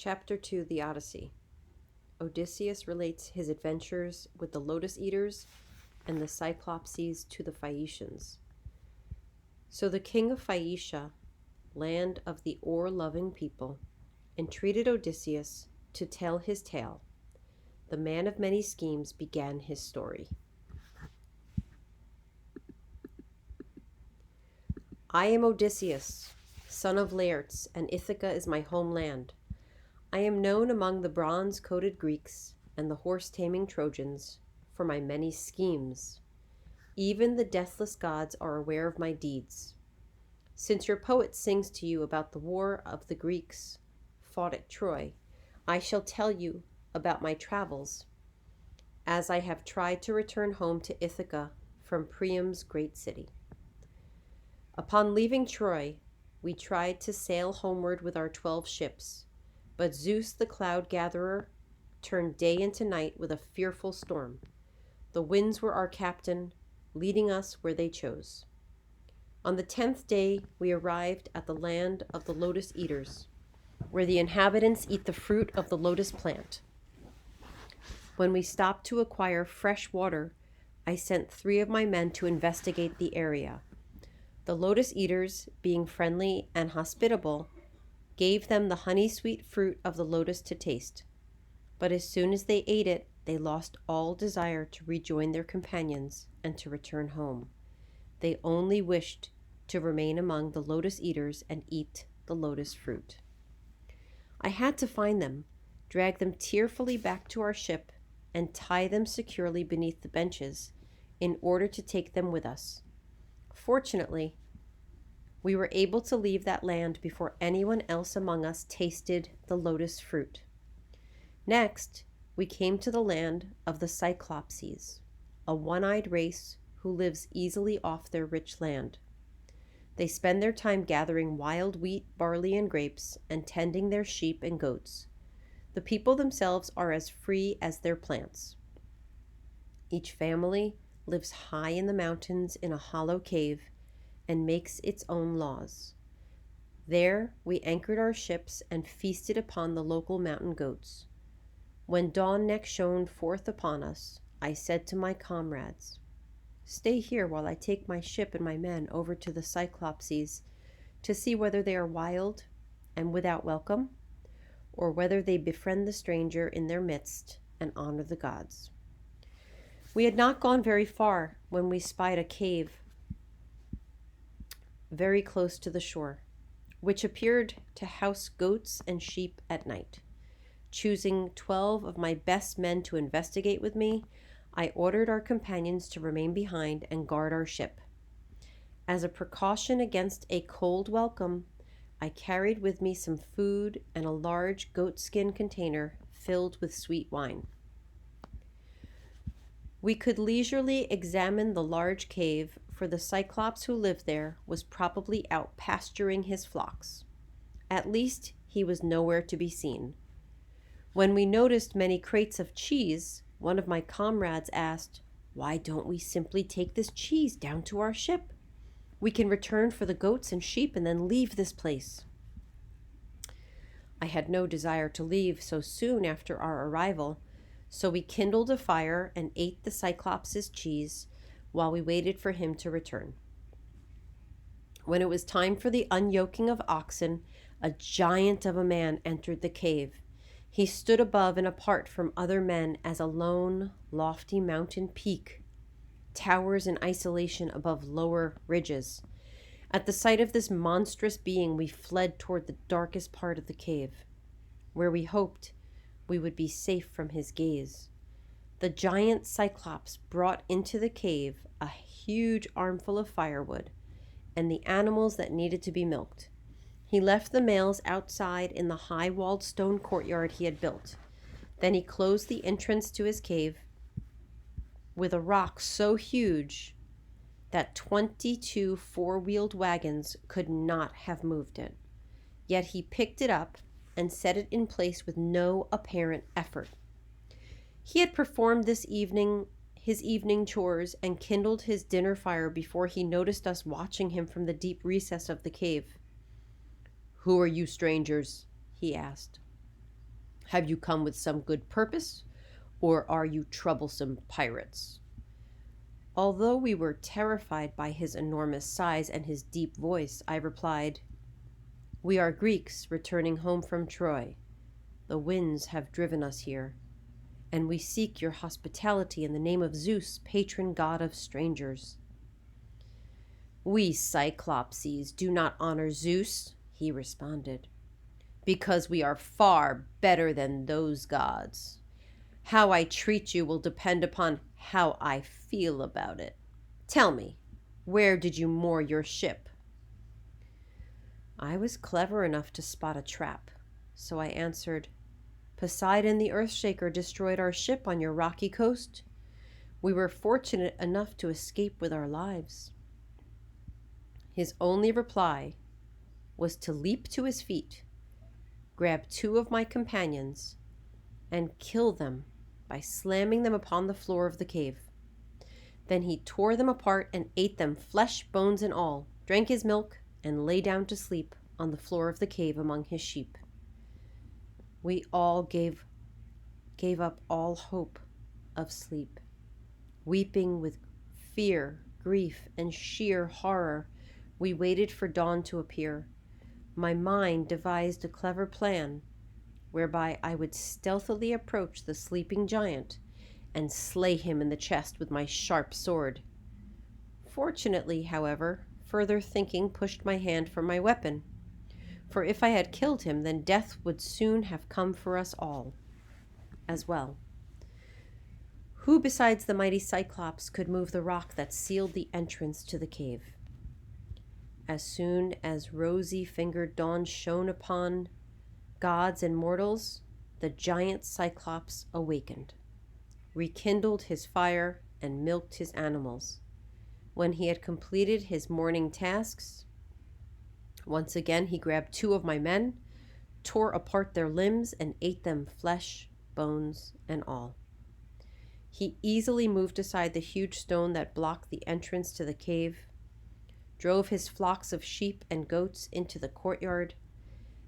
Chapter 2 The Odyssey. Odysseus relates his adventures with the Lotus Eaters and the Cyclopses to the Phaeacians. So the king of Phaeacia, land of the oar-loving people, entreated Odysseus to tell his tale. The man of many schemes began his story. I am Odysseus, son of Laertes, and Ithaca is my homeland. I am known among the bronze-coated Greeks and the horse-taming Trojans for my many schemes. Even the deathless gods are aware of my deeds. Since your poet sings to you about the war of the Greeks fought at Troy, I shall tell you about my travels, as I have tried to return home to Ithaca from Priam's great city. Upon leaving Troy, we tried to sail homeward with our 12 ships, but Zeus the cloud-gatherer turned day into night with a fearful storm. The winds were our captain, leading us where they chose. On the 10th day, we arrived at the land of the Lotus Eaters, where the inhabitants eat the fruit of the lotus plant. When we stopped to acquire fresh water, I sent 3 of my men to investigate the area. The Lotus Eaters, being friendly and hospitable, gave them the honey-sweet fruit of the lotus to taste. But as soon as they ate it, they lost all desire to rejoin their companions and to return home. They only wished to remain among the Lotus Eaters and eat the lotus fruit. I had to find them, drag them tearfully back to our ship, and tie them securely beneath the benches in order to take them with us. Fortunately, we were able to leave that land before anyone else among us tasted the lotus fruit. Next, we came to the land of the cyclopses, a one-eyed race who lives easily off their rich land. They spend their time gathering wild wheat, barley, and grapes, and tending their sheep and goats. The people themselves are as free as their plants. Each family lives high in the mountains in a hollow cave and makes its own laws. There we anchored our ships and feasted upon the local mountain goats. When dawn next shone forth upon us, I said to my comrades, "Stay here while I take my ship and my men over to the Cyclopses to see whether they are wild and without welcome, or whether they befriend the stranger in their midst and honor the gods." We had not gone very far when we spied a cave very close to the shore, which appeared to house goats and sheep at night. Choosing 12 of my best men to investigate with me, I ordered our companions to remain behind and guard our ship. As a precaution against a cold welcome, I carried with me some food and a large goatskin container filled with sweet wine. We could leisurely examine the large cave, for the Cyclops who lived there was probably out pasturing his flocks. At least he was nowhere to be seen. When we noticed many crates of cheese, one of my comrades asked, "Why don't we simply take this cheese down to our ship? We can return for the goats and sheep and then leave this place." I had no desire to leave so soon after our arrival, so we kindled a fire and ate the Cyclops' cheese while we waited for him to return. When it was time for the unyoking of oxen, a giant of a man entered the cave. He stood above and apart from other men as a lone, lofty mountain peak towers in isolation above lower ridges. At the sight of this monstrous being, we fled toward the darkest part of the cave, where we hoped we would be safe from his gaze. The giant Cyclops brought into the cave a huge armful of firewood and the animals that needed to be milked. He left the males outside in the high-walled stone courtyard he had built. Then he closed the entrance to his cave with a rock so huge that 22 four-wheeled wagons could not have moved it. Yet he picked it up and set it in place with no apparent effort. He had performed his evening chores and kindled his dinner fire before he noticed us watching him from the deep recess of the cave. "Who are you strangers?" he asked. Have you come with some good purpose, or are you troublesome pirates?" Although we were terrified by his enormous size and his deep voice, I replied, "We are Greeks returning home from Troy. The winds have driven us here, and we seek your hospitality in the name of Zeus, patron god of strangers." "We cyclopses do not honor Zeus," he responded, "because we are far better than those gods. How I treat you will depend upon how I feel about it. Tell me, where did you moor your ship?" I was clever enough to spot a trap, so I answered, "Poseidon the Earthshaker destroyed our ship on your rocky coast. We were fortunate enough to escape with our lives." His only reply was to leap to his feet, grab two of my companions, and kill them by slamming them upon the floor of the cave. Then he tore them apart and ate them, flesh, bones, and all, drank his milk, and lay down to sleep on the floor of the cave among his sheep. We all gave up all hope of sleep. Weeping with fear, grief, and sheer horror, we waited for dawn to appear. My mind devised a clever plan whereby I would stealthily approach the sleeping giant and slay him in the chest with my sharp sword. Fortunately, however, further thinking pushed my hand from my weapon, for if I had killed him, then death would soon have come for us all as well. Who besides the mighty Cyclops could move the rock that sealed the entrance to the cave? As soon as rosy-fingered dawn shone upon gods and mortals, the giant Cyclops awakened, rekindled his fire, and milked his animals. When he had completed his morning tasks, once again he grabbed two of my men, tore apart their limbs, and ate them, flesh, bones, and all. He easily moved aside the huge stone that blocked the entrance to the cave, drove his flocks of sheep and goats into the courtyard,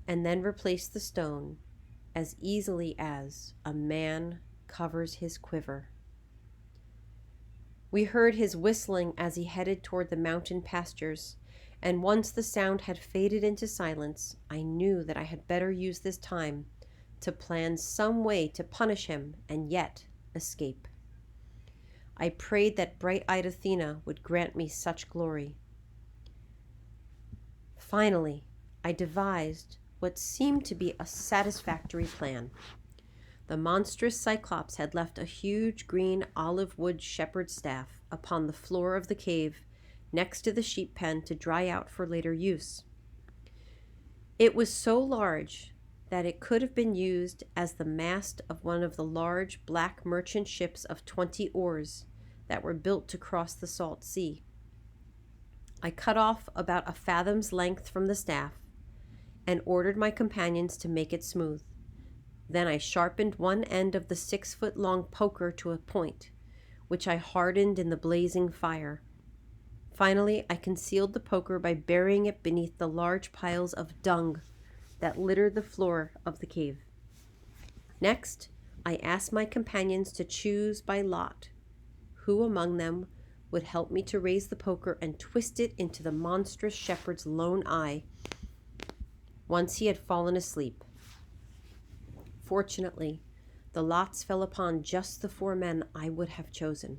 and then replaced the stone as easily as a man covers his quiver. We heard his whistling as he headed toward the mountain pastures, and once the sound had faded into silence, I knew that I had better use this time to plan some way to punish him and yet escape. I prayed that bright-eyed Athena would grant me such glory. Finally, I devised what seemed to be a satisfactory plan. The monstrous Cyclops had left a huge green olive wood shepherd's staff upon the floor of the cave next to the sheep pen to dry out for later use. It was so large that it could have been used as the mast of one of the large black merchant ships of 20 oars that were built to cross the salt sea. I cut off about a fathom's length from the staff and ordered my companions to make it smooth. Then I sharpened one end of the 6-foot-long poker to a point, which I hardened in the blazing fire. Finally, I concealed the poker by burying it beneath the large piles of dung that littered the floor of the cave. Next, I asked my companions to choose by lot who among them would help me to raise the poker and twist it into the monstrous shepherd's lone eye once he had fallen asleep. Fortunately, the lots fell upon just the 4 men I would have chosen.